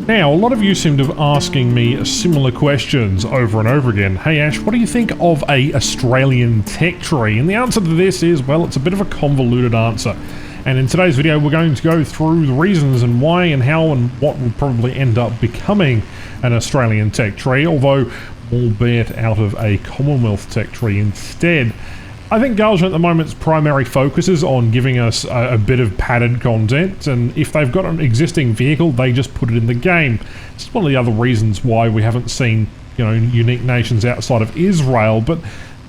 Now, a lot of you seem to be asking me similar questions over and over again. Hey Ash, what do you think of a Australian tech tree? And the answer to this is, well, it's a bit of a convoluted answer. And in today's video, we're going to go through the reasons and why and how and what will probably end up becoming an Australian tech tree, although albeit out of a Commonwealth tech tree instead. I think Galgen at the moment's primary focus is on giving us a bit of padded content, and if they've got an existing vehicle, they just put it in the game. It's one of the other reasons why we haven't seen, unique nations outside of Israel, but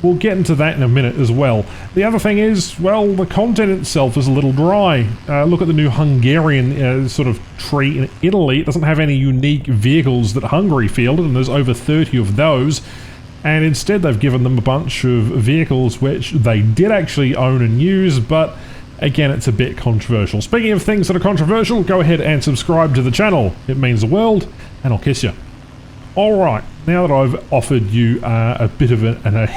we'll get into that in a minute as well. The other thing is, well, the content itself is a little dry. Look at the new Hungarian sort of tree in Italy. It doesn't have any unique vehicles that Hungary fielded, and there's over 30 of those. And instead they've given them a bunch of vehicles which they did actually own and use, but again, it's a bit controversial. Speaking of things that are controversial, go ahead and subscribe to the channel. It means the world, and I'll kiss you. Alright, now that I've offered you a bit of an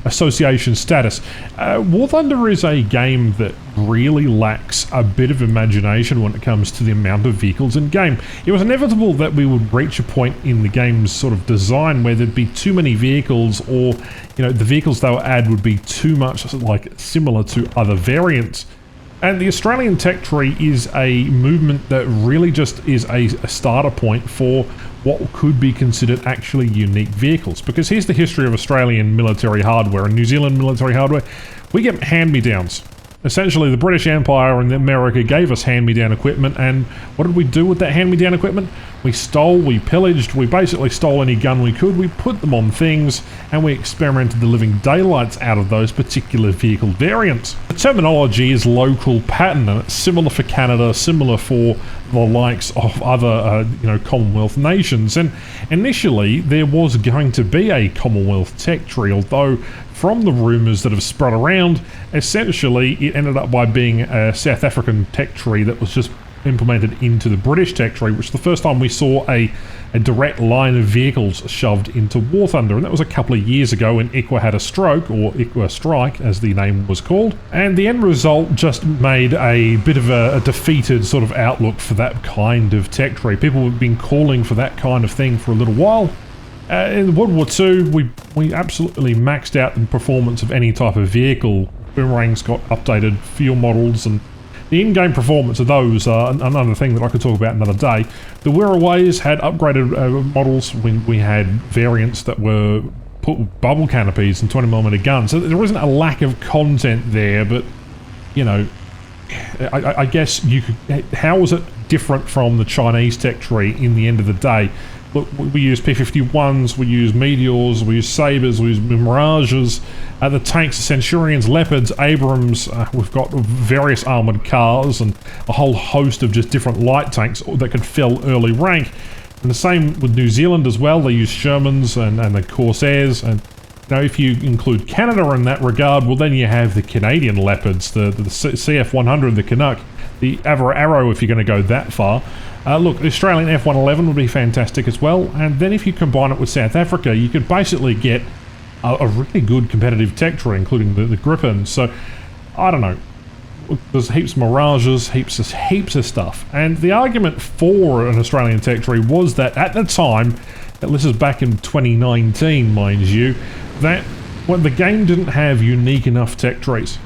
association status, War Thunder is a game that really lacks a bit of imagination when it comes to the amount of vehicles in game. It was inevitable that we would reach a point in the game's sort of design where there'd be too many vehicles, or the vehicles they would add would be too much like similar to other variants. And the Australian tech tree is a movement that really just is a starter point for what could be considered actually unique vehicles. Because here's the history of Australian military hardware and New Zealand military hardware. We get hand-me-downs. Essentially, the British Empire and America gave us hand-me-down equipment, and what did we do with that hand-me-down equipment? We stole, we pillaged, we basically stole any gun we could, we put them on things, and we experimented the living daylights out of those particular vehicle variants. The terminology is local pattern, and it's similar for Canada, similar for the likes of other, Commonwealth nations. And initially, there was going to be a Commonwealth tech tree, although from the rumours that have spread around, essentially it ended up by being a South African tech tree that was just implemented into the British tech tree, which is the first time we saw a direct line of vehicles shoved into War Thunder, and that was a couple of years ago when ICWA had a stroke, or ICWA strike as the name was called, and the end result just made a bit of a defeated sort of outlook for that kind of tech tree. People have been calling for that kind of thing for a little while. In World War II, we absolutely maxed out the performance of any type of vehicle. Boomerangs got updated fuel models, and the in-game performance of those are another thing that I could talk about another day. The Wirraways had upgraded models when we had variants that were put with bubble canopies and 20mm guns. So there isn't a lack of content there, but, I guess you could... How was it different from the Chinese tech tree in the end of the day? Look, we use P-51s, we use Meteors, we use Sabres, we use Mirages, the tanks, Centurions, Leopards, Abrams, we've got various armoured cars and a whole host of just different light tanks that could fill early rank. And the same with New Zealand as well. They use Shermans and the Corsairs, and if you include Canada in that regard, well then you have the Canadian Leopards, the CF-100, the Canuck, the Arrow if you're going to go that far. Look, the Australian F-111 would be fantastic as well, and then if you combine it with South Africa, you could basically get a really good competitive tech tree, including the Gripen. So, I don't know. There's heaps of Mirages, heaps of stuff. And the argument for an Australian tech tree was that at the time, this is back in 2019, mind you, that the game didn't have unique enough tech trees.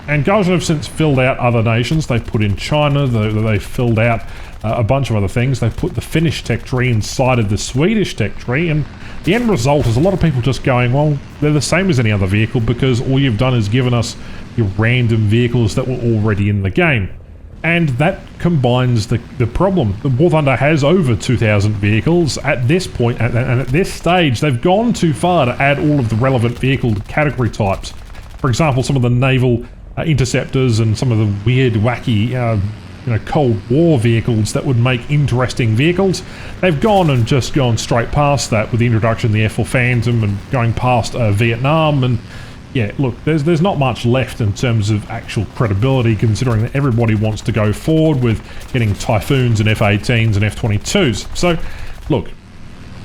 And Galgen have since filled out other nations. They've put in China, they've filled out a bunch of other things. They've put the Finnish tech tree inside of the Swedish tech tree, and the end result is a lot of people just going, well, they're the same as any other vehicle because all you've done is given us your random vehicles that were already in the game. And that combines the problem. The War Thunder has over 2,000 vehicles at this point, and at this stage, they've gone too far to add all of the relevant vehicle category types. For example, some of the naval interceptors and some of the weird, wacky, Cold War vehicles that would make interesting vehicles. They've gone straight past that with the introduction of the F-4 Phantom and going past Vietnam, and yeah, look, there's not much left in terms of actual credibility, considering that everybody wants to go forward with getting Typhoons and F-18s and F-22s. So, look,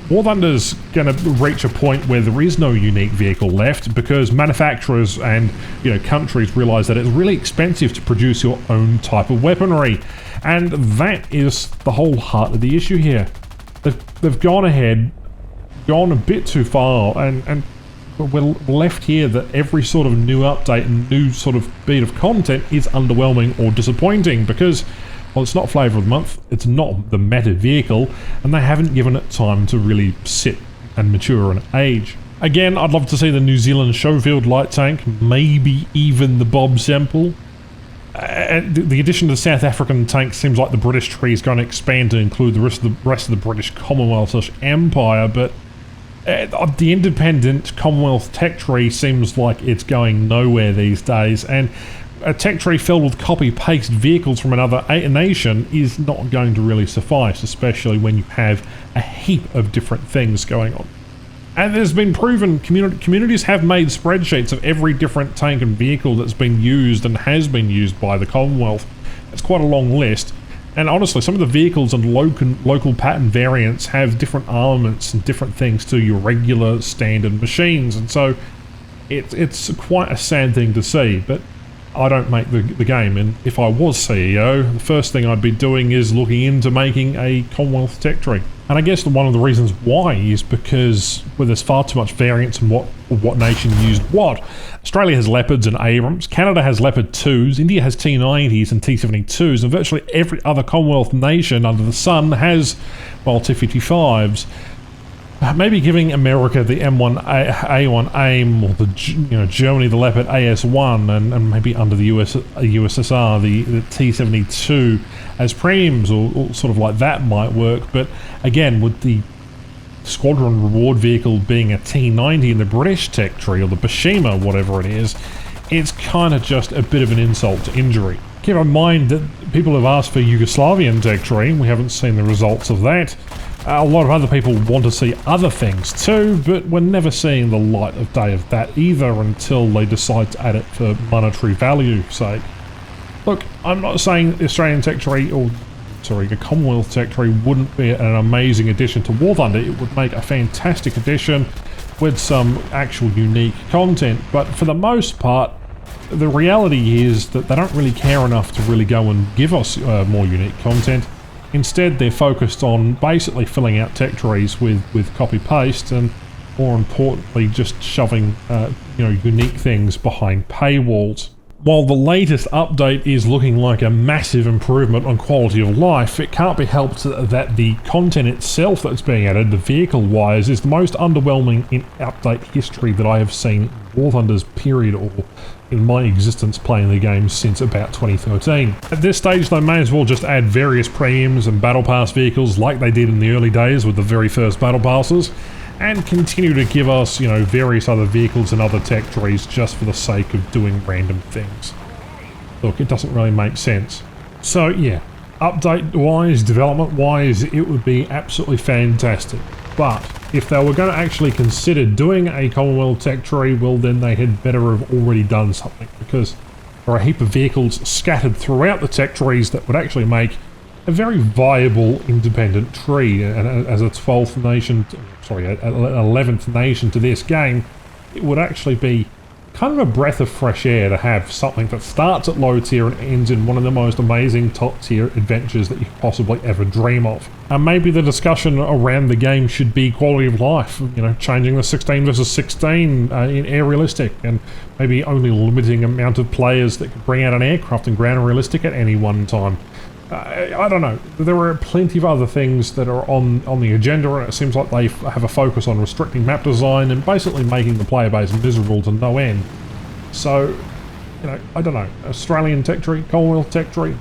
War Thunder's going to reach a point where there is no unique vehicle left because manufacturers and countries realise that it's really expensive to produce your own type of weaponry. And that is the whole heart of the issue here. They've gone ahead, gone a bit too far, and we're left here that every sort of new update and new sort of beat of content is underwhelming or disappointing because, well, it's not flavour of the month, it's not the meta vehicle, and they haven't given it time to really sit and mature and age. Again, I'd love to see the New Zealand Schofield light tank, maybe even the Bob Semple. The addition of the South African tank seems like the British tree is going to expand to include the rest of the British Commonwealth Empire, but the independent Commonwealth tech tree seems like it's going nowhere these days, and a tech tree filled with copy-paste vehicles from another nation is not going to really suffice, especially when you have a heap of different things going on. And there's been proven communities have made spreadsheets of every different tank and vehicle that's been used and has been used by the Commonwealth. It's quite a long list. And honestly, some of the vehicles and local pattern variants have different armaments and different things to your regular standard machines. And so it's quite a sad thing to see, but I don't make the game. And if I was CEO, the first thing I'd be doing is looking into making a Commonwealth tech tree. And I guess one of the reasons why is because there's far too much variance in what nation used what. Australia has Leopards and Abrams, Canada has Leopard 2s, India has T90s and T72s, and virtually every other Commonwealth nation under the sun has, well, T55s. Maybe giving America the M1A1 AIM, or Germany the Leopard AS1, and maybe under the USSR the T72 as premiums or sort of like that might work. But again, with the squadron reward vehicle being a T90 in the British tech tree, or the Bashima, whatever it is, it's kind of just a bit of an insult to injury. Keep in mind that people have asked for Yugoslavian tech tree, and we haven't seen the results of that. A lot of other people want to see other things too, but we're never seeing the light of day of that either until they decide to add it for monetary value's sake. Look, I'm not saying the Australian tech tree, the Commonwealth tech tree wouldn't be an amazing addition to War Thunder. It would make a fantastic addition with some actual unique content, but for the most part, the reality is that they don't really care enough to really go and give us more unique content. Instead, they're focused on basically filling out tech trees with copy-paste and, more importantly, just shoving unique things behind paywalls. While the latest update is looking like a massive improvement on quality of life, it can't be helped that the content itself that's being added, the vehicle-wise, is the most underwhelming in update history that I have seen in War Thunder's period or in my existence playing the game since about 2013. At this stage, they may as well just add various premiums and battle pass vehicles like they did in the early days with the very first battle passes, and continue to give us, various other vehicles and other tech trees just for the sake of doing random things. Look, it doesn't really make sense. So yeah, update-wise, development-wise, it would be absolutely fantastic. But if they were going to actually consider doing a Commonwealth tech tree, well then they had better have already done something, because there are a heap of vehicles scattered throughout the tech trees that would actually make a very viable independent tree. And as a 11th nation to this game, it would actually be kind of a breath of fresh air to have something that starts at low tier and ends in one of the most amazing top tier adventures that you could possibly ever dream of. And maybe the discussion around the game should be quality of life, changing the 16 versus 16 in air realistic, and maybe only limiting amount of players that could bring out an aircraft in ground realistic at any one time. I don't know. There are plenty of other things that are on the agenda, and it seems like they have a focus on restricting map design and basically making the player base miserable to no end. So, I don't know. Australian tech tree, Commonwealth tech tree,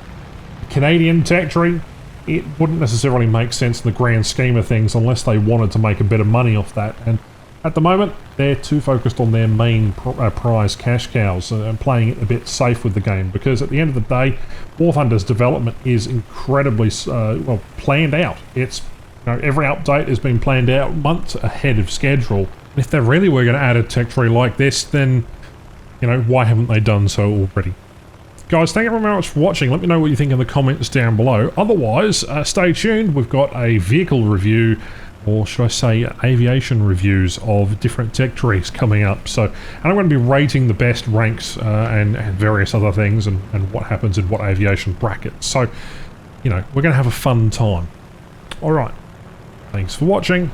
Canadian tech tree, it wouldn't necessarily make sense in the grand scheme of things unless they wanted to make a bit of money off that. And at the moment, they're too focused on their main prize cash cows and playing it a bit safe with the game, because at the end of the day, War Thunder's development is incredibly planned out. It's every update has been planned out months ahead of schedule. If they really were going to add a tech tree like this, then why haven't they done so already? Guys, thank you very much for watching. Let me know what you think in the comments down below. Otherwise, stay tuned. We've got a vehicle review, or should I say aviation reviews of different tech trees coming up. So, and I'm going to be rating the best ranks and various other things and what happens in what aviation brackets. So you know, we're going to have a fun time. All right. Thanks for watching.